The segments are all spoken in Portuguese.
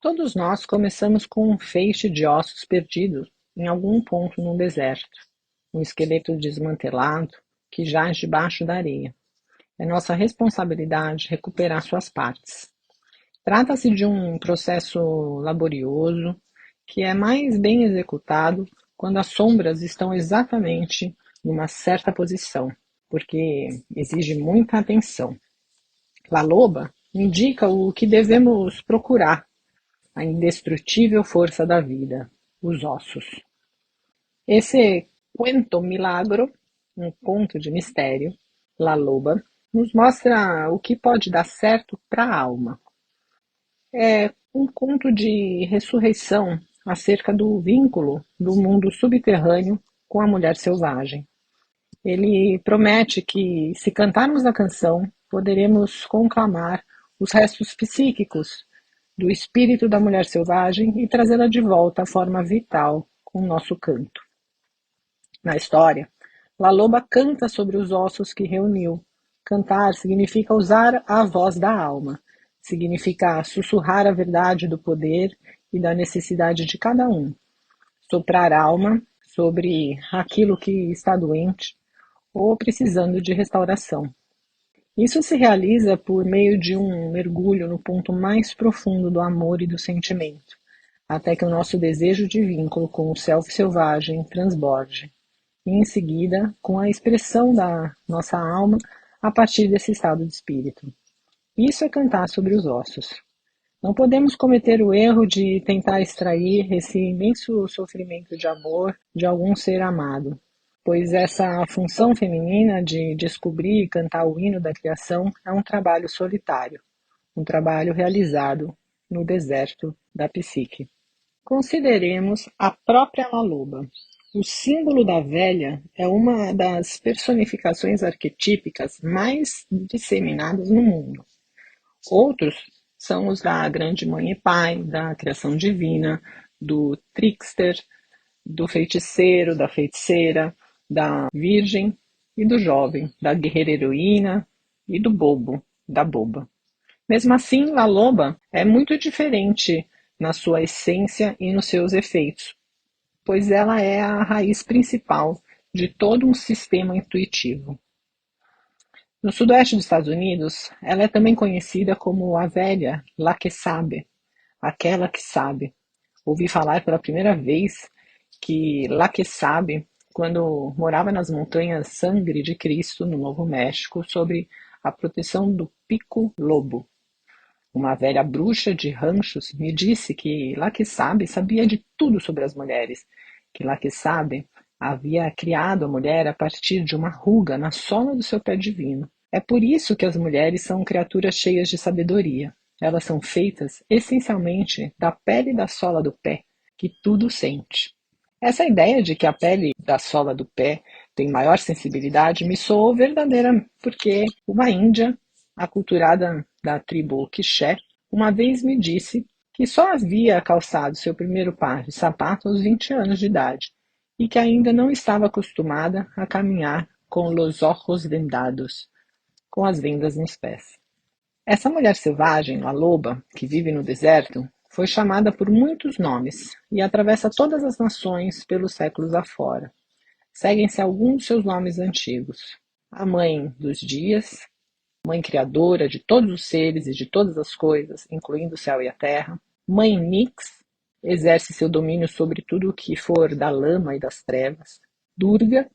Todos nós começamos com um feixe de ossos perdidos em algum ponto no deserto, um esqueleto desmantelado que jaz debaixo da areia. É nossa responsabilidade recuperar suas partes. Trata-se de um processo laborioso que é mais bem executado quando as sombras estão exatamente numa certa posição, porque exige muita atenção. La Loba indica o que devemos procurar, a indestrutível força da vida, os ossos. Esse cuento milagro, um conto de mistério, La Loba, nos mostra o que pode dar certo para a alma. É um conto de ressurreição acerca do vínculo do mundo subterrâneo com a mulher selvagem. Ele promete que, se cantarmos a canção, poderemos conclamar os restos psíquicos do espírito da mulher selvagem e trazê-la de volta à forma vital com o nosso canto. Na história, La Loba canta sobre os ossos que reuniu. Cantar significa usar a voz da alma, significa sussurrar a verdade do poder e da necessidade de cada um, soprar alma sobre aquilo que está doente ou precisando de restauração. Isso se realiza por meio de um mergulho no ponto mais profundo do amor e do sentimento, até que o nosso desejo de vínculo com o self selvagem transborde, e em seguida com a expressão da nossa alma a partir desse estado de espírito. Isso é cantar sobre os ossos. Não podemos cometer o erro de tentar extrair esse imenso sofrimento de amor de algum ser amado, pois essa função feminina de descobrir e cantar o hino da criação é um trabalho solitário, um trabalho realizado no deserto da psique. Consideremos a própria La Loba. O símbolo da velha é uma das personificações arquetípicas mais disseminadas no mundo. Outros são os da grande mãe e pai, da criação divina, do trickster, do feiticeiro, da feiticeira, da virgem e do jovem, da guerreira heroína e do bobo, da boba. Mesmo assim, La Loba é muito diferente na sua essência e nos seus efeitos, pois ela é a raiz principal de todo um sistema intuitivo. No sudoeste dos Estados Unidos, ela é também conhecida como a velha La que sabe, aquela que sabe. Ouvi falar pela primeira vez que La que sabe quando morava nas montanhas Sangre de Cristo, no Novo México, sob a proteção do Pico Lobo. Uma velha bruxa de ranchos me disse que La que sabe sabia de tudo sobre as mulheres, que La que sabe havia criado a mulher a partir de uma ruga na sola do seu pé divino. É por isso que as mulheres são criaturas cheias de sabedoria. Elas são feitas essencialmente da pele da sola do pé, que tudo sente. Essa ideia de que a pele da sola do pé tem maior sensibilidade me soou verdadeira, porque uma índia aculturada da tribo Quixé uma vez me disse que só havia calçado seu primeiro par de sapato aos 20 anos de idade e que ainda não estava acostumada a caminhar com los ojos vendados, com as vendas nos pés. Essa mulher selvagem, a loba, que vive no deserto, foi chamada por muitos nomes e atravessa todas as nações pelos séculos afora. Seguem-se alguns de seus nomes antigos. A mãe dos dias, mãe criadora de todos os seres e de todas as coisas, incluindo o céu e a terra. Mãe Nix, exerce seu domínio sobre tudo o que for da lama e das trevas. Durga,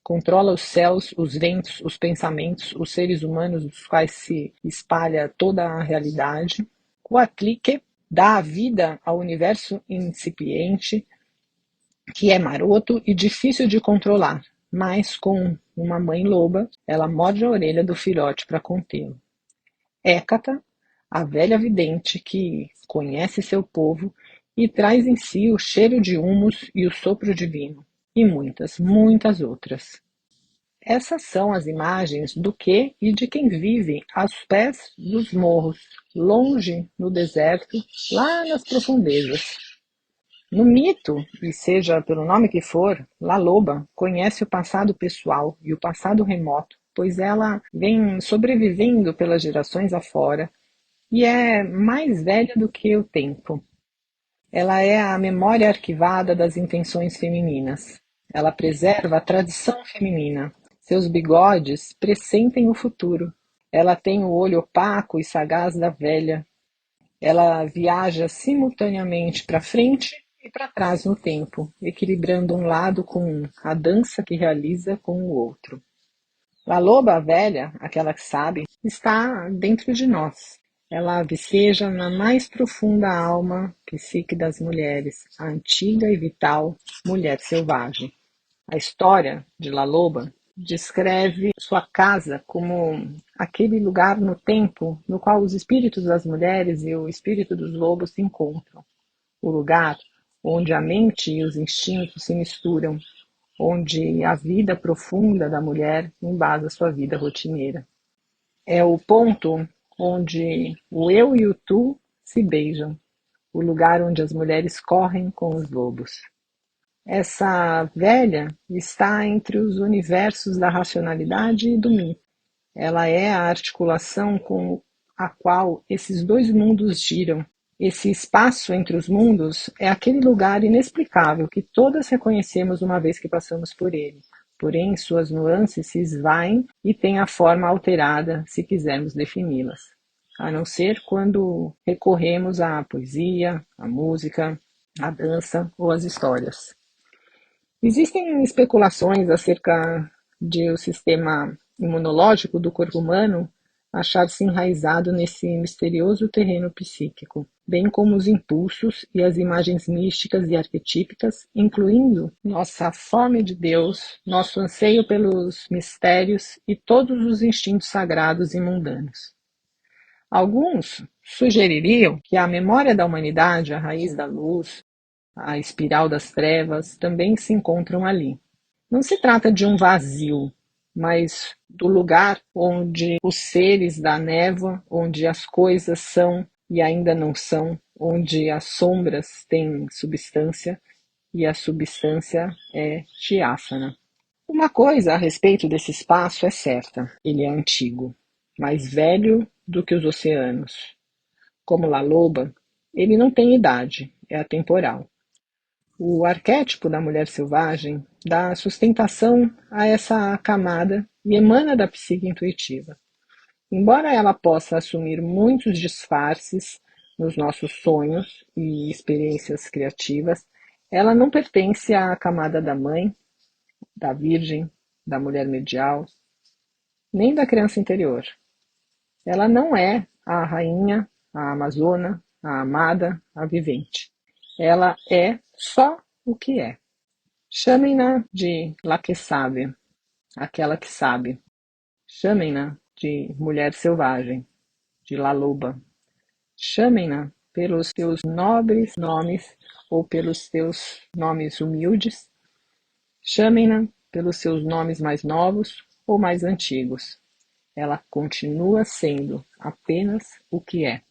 controla os céus, os ventos, os pensamentos, os seres humanos dos quais se espalha toda a realidade. Coatlique dá a vida ao universo incipiente, que é maroto e difícil de controlar, mas com uma mãe loba, ela morde a orelha do filhote para contê-lo. Hécata, a velha vidente que conhece seu povo e traz em si o cheiro de humus e o sopro divino, e muitas, muitas outras. Essas são as imagens do que e de quem vive aos pés dos morros longe no deserto, lá nas profundezas. No mito, e seja pelo nome que for, La Loba conhece o passado pessoal e o passado remoto, pois ela vem sobrevivendo pelas gerações afora e é mais velha do que o tempo. Ela é a memória arquivada das intenções femininas. Ela preserva a tradição feminina. Seus bigodes pressentem o futuro. Ela tem o olho opaco e sagaz da velha. Ela viaja simultaneamente para frente e para trás no tempo, equilibrando um lado com a dança que realiza com o outro. A loba velha, aquela que sabe, está dentro de nós. Ela viceja na mais profunda alma psique das mulheres, a antiga e vital mulher selvagem. A história de La Loba descreve sua casa como aquele lugar no tempo no qual os espíritos das mulheres e o espírito dos lobos se encontram. O lugar onde a mente e os instintos se misturam, onde a vida profunda da mulher embasa sua vida rotineira. É o ponto onde o eu e o tu se beijam, o lugar onde as mulheres correm com os lobos. Essa velha está entre os universos da racionalidade e do mito. Ela é a articulação com a qual esses dois mundos giram. Esse espaço entre os mundos é aquele lugar inexplicável que todas reconhecemos uma vez que passamos por ele. Porém, suas nuances se esvaem e têm a forma alterada se quisermos defini-las. A não ser quando recorremos à poesia, à música, à dança ou às histórias. Existem especulações acerca de o sistema imunológico do corpo humano achar-se enraizado nesse misterioso terreno psíquico, bem como os impulsos e as imagens místicas e arquetípicas, incluindo nossa fome de Deus, nosso anseio pelos mistérios e todos os instintos sagrados e mundanos. Alguns sugeririam que a memória da humanidade, a raiz da luz, a espiral das trevas, também se encontram ali. Não se trata de um vazio, mas do lugar onde os seres da névoa, onde as coisas são e ainda não são, onde as sombras têm substância e a substância é diáfana. Uma coisa a respeito desse espaço é certa: ele é antigo, mais velho do que os oceanos. Como La Loba, ele não tem idade, é atemporal. O arquétipo da mulher selvagem dá sustentação a essa camada e emana da psique intuitiva. Embora ela possa assumir muitos disfarces nos nossos sonhos e experiências criativas, ela não pertence à camada da mãe, da virgem, da mulher medial, nem da criança interior. Ela não é a rainha, a amazona, a amada, a vivente. Ela é só o que é. Chamem-na de La que sabe, aquela que sabe. Chamem-na de mulher selvagem, de La Loba. Chamem-na pelos teus nobres nomes ou pelos teus nomes humildes. Chamem-na pelos seus nomes mais novos ou mais antigos. Ela continua sendo apenas o que é.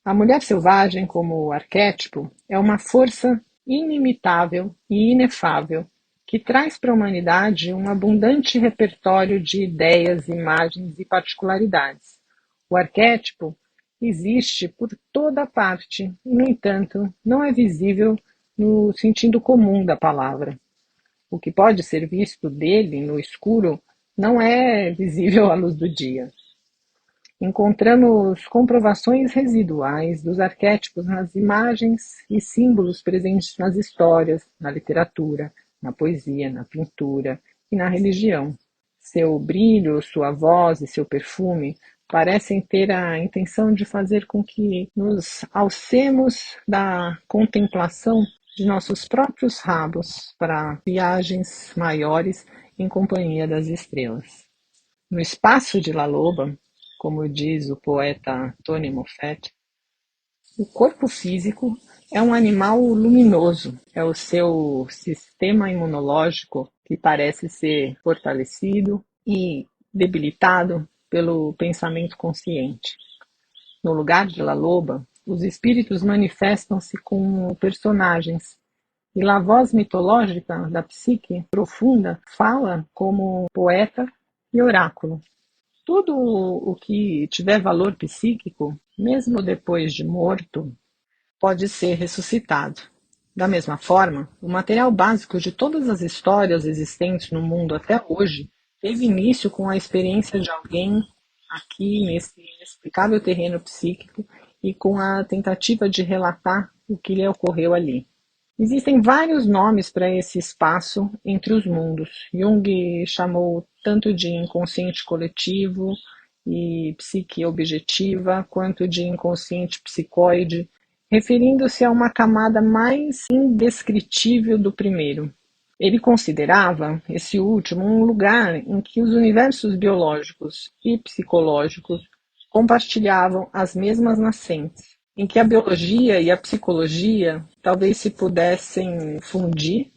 A mulher selvagem, como arquétipo, é uma força inimitável e inefável que traz para a humanidade um abundante repertório de ideias, imagens e particularidades. O arquétipo existe por toda parte e, no entanto, não é visível no sentido comum da palavra. O que pode ser visto dele no escuro não é visível à luz do dia. Encontramos comprovações residuais dos arquétipos nas imagens e símbolos presentes nas histórias, na literatura, na poesia, na pintura e na religião. Seu brilho, sua voz e seu perfume parecem ter a intenção de fazer com que nos alcemos da contemplação de nossos próprios rabos para viagens maiores em companhia das estrelas. No espaço de La Loba, como diz o poeta Tony Moffett, o corpo físico é um animal luminoso, é o seu sistema imunológico que parece ser fortalecido e debilitado pelo pensamento consciente. No lugar de La Loba, os espíritos manifestam-se como personagens, e a voz mitológica da psique profunda fala como poeta e oráculo. Tudo o que tiver valor psíquico, mesmo depois de morto, pode ser ressuscitado. Da mesma forma, o material básico de todas as histórias existentes no mundo até hoje teve início com a experiência de alguém aqui nesse inexplicável terreno psíquico e com a tentativa de relatar o que lhe ocorreu ali. Existem vários nomes para esse espaço entre os mundos. Jung chamou tanto de inconsciente coletivo e psique objetiva, quanto de inconsciente psicoide, referindo-se a uma camada mais indescritível do primeiro. Ele considerava esse último um lugar em que os universos biológicos e psicológicos compartilhavam as mesmas nascentes, em que a biologia e a psicologia talvez se pudessem fundir,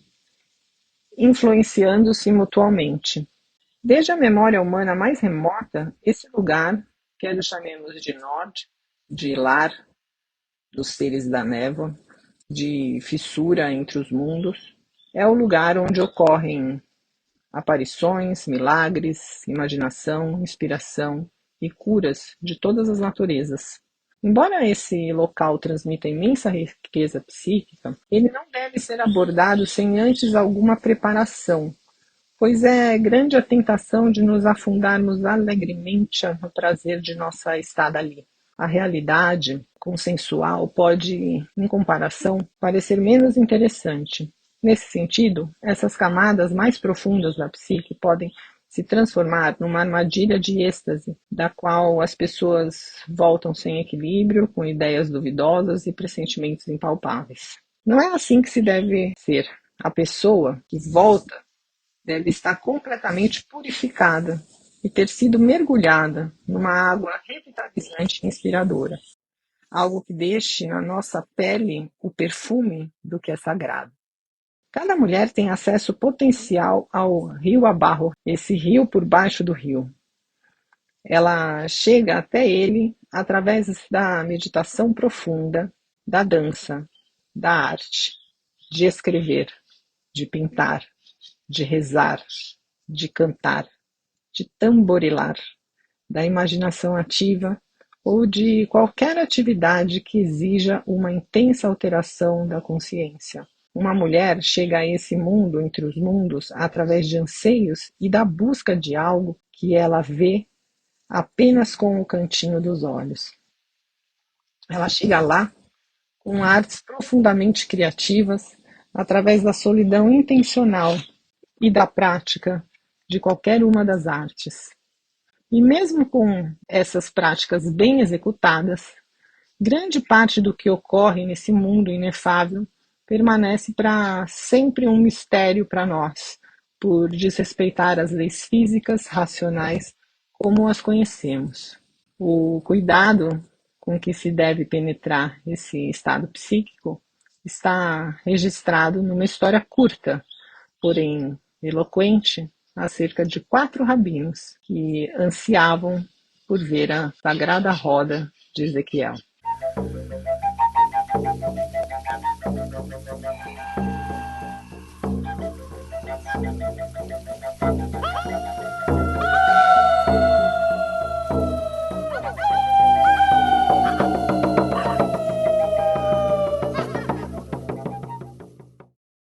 influenciando-se mutuamente. Desde a memória humana mais remota, esse lugar, quer o chamemos de Nod, de lar dos seres da névoa, de fissura entre os mundos, é o lugar onde ocorrem aparições, milagres, imaginação, inspiração e curas de todas as naturezas. Embora esse local transmita imensa riqueza psíquica, ele não deve ser abordado sem antes alguma preparação, pois é grande a tentação de nos afundarmos alegremente no prazer de nossa estada ali. A realidade consensual pode, em comparação, parecer menos interessante. Nesse sentido, essas camadas mais profundas da psique podem se transformar numa armadilha de êxtase, da qual as pessoas voltam sem equilíbrio, com ideias duvidosas e pressentimentos impalpáveis. Não é assim que se deve ser. A pessoa que volta deve estar completamente purificada e ter sido mergulhada numa água revitalizante e inspiradora. Algo que deixe na nossa pele o perfume do que é sagrado. Cada mulher tem acesso potencial ao rio Abarro, esse rio por baixo do rio. Ela chega até ele através da meditação profunda, da dança, da arte, de escrever, de pintar, de rezar, de cantar, de tamborilar, da imaginação ativa ou de qualquer atividade que exija uma intensa alteração da consciência. Uma mulher chega a esse mundo entre os mundos através de anseios e da busca de algo que ela vê apenas com o cantinho dos olhos. Ela chega lá com artes profundamente criativas através da solidão intencional e da prática de qualquer uma das artes. E mesmo com essas práticas bem executadas, grande parte do que ocorre nesse mundo inefável permanece para sempre um mistério para nós, por desrespeitar as leis físicas racionais como as conhecemos. O cuidado com que se deve penetrar esse estado psíquico está registrado numa história curta, porém eloquente, acerca de 4 rabinos que ansiavam por ver a sagrada roda de Ezequiel.